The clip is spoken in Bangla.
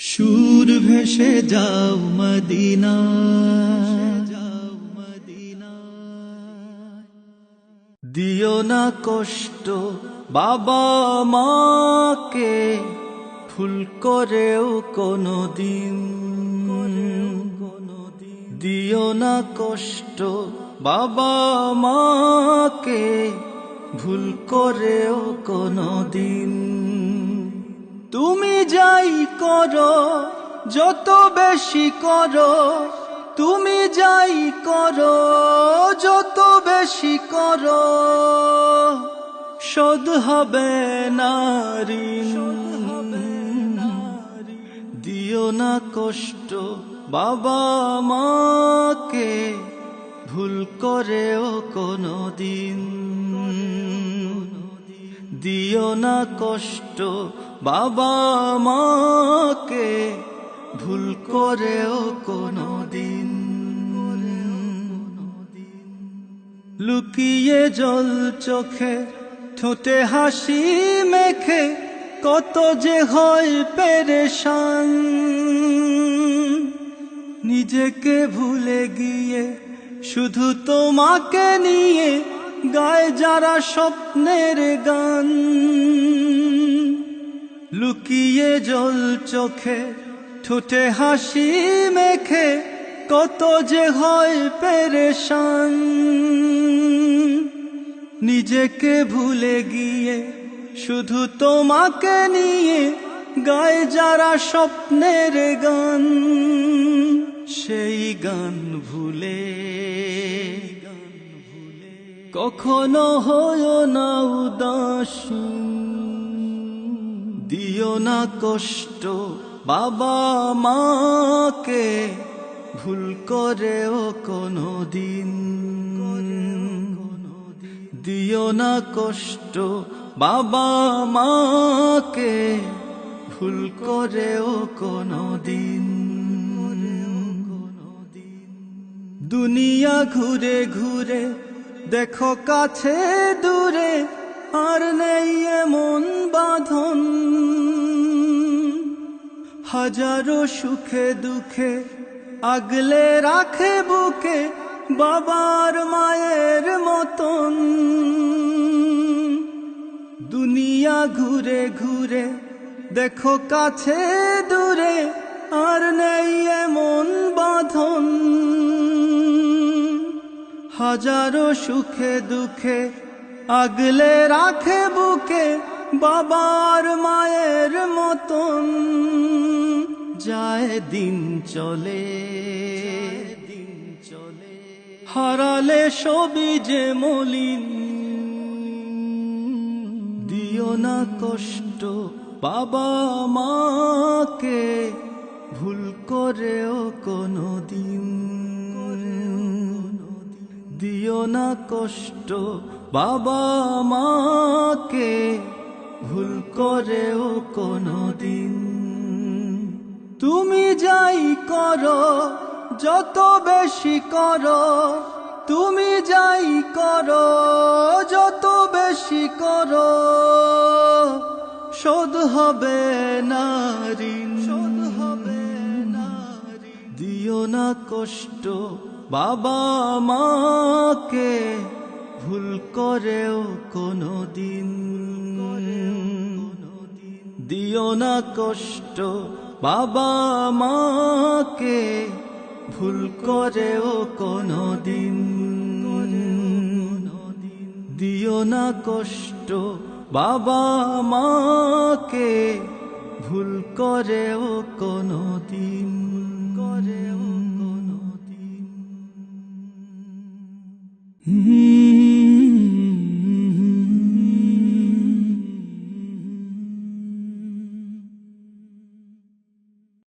সুর ভেসে যাও মদিনা, দিও না কষ্ট বাবা মাকে, ভুল করেও কোনো দিন। দিও না কষ্ট বাবা মাকে, ভুল করেও কোনো দিন। তুমি যাই করো যত বেশি করো, তুমি যাই করো যত বেশি করো, শোধ হবে না ঋণ। দিও না কষ্ট বাবা মাকে, ভুল করেও কোনো দিন। দিও না কষ্ট বাবা মাকে, ভুল করেও কোনো দিন। লুকিয়ে জল চোখে, ঠোঁটে হাসি মেখে, কত যে হয় পেরেশান। নিজেকে ভুলে গিয়ে শুধু তোমাকে নিয়ে গায় যারা স্বপ্নের গান। লুকিয়ে জল চোখে, ঠোঁটে হাসি মেখে, কত যে হয় পেরেশান। নিজেকে ভুলে গিয়ে শুধু তোমাকে নিয়ে গায় যারা স্বপ্নের গান। সেই গান ভুলে কখনো হয়ো না উদাসী। দিও না কষ্ট বাবা মাকে, ভুল করেও কোনো দিন। দিও না কষ্ট বাবা মাকে, ভুল করেও কোনো দিন। দুনিয়া ঘুরে ঘুরে দেখো কাছে দূরে, আর নেই এমন বাঁধন। হাজারো সুখে দুঃখে আগলে রাখে বুকে, বাবার মায়ের মতন। দুনিয়া ঘুরে ঘুরে দেখো কাছে দূরে, আর নেই এমন বাঁধন। হাজারো সুখে দুঃখে আগলে রাখে বুকে, বাবার মায়ের মতন। যায় দিন চলে, হারালে সবই যে মলিন। দিও না কষ্ট বাবা মাকে, ভুল করেও কোনো দিন। দিও না কষ্ট বাবা মাকে, ভুল করেও কোনো দিন। তুমি যাই করো যত বেশি করো, তুমি যাই করো যত বেশি করো, শোধ হবে না ঋণ। দিও না কষ্ট বাবা মাকে, ভুল করেও কোনো দিন। দিও না কষ্ট বাবা মাকে, ভুল করেও কোনো দিন। দিও না কষ্ট বাবা মাকে, ভুল করেও কোনো দিন।